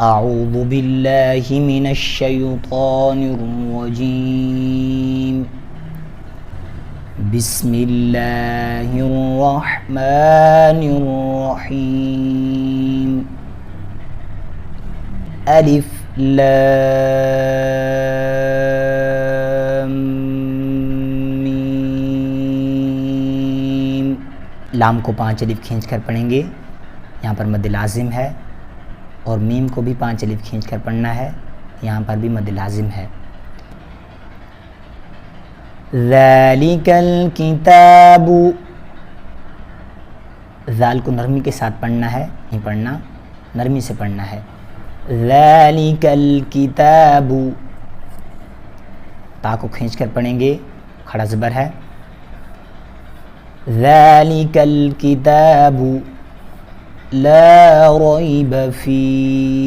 اعوذ باللہ من الشیطان الرجیم بسم اللہ الرحمن الرحیم الف لام میم. لام کو 5 الف کھینچ کر پڑھیں گے، یہاں پر مد لازم ہے، اور میم کو بھی 5 الف کھینچ کر پڑھنا ہے، یہاں پر بھی مد لازم ہے. ذالک الکتاب، ذال کو نرمی کے ساتھ پڑھنا ہے، نہیں پڑھنا، نرمی سے پڑھنا ہے. ذالک الکتاب، تا کو کھینچ کر پڑھیں گے، کھڑا زبر ہے. ذالک الکتاب لا ریب فیہ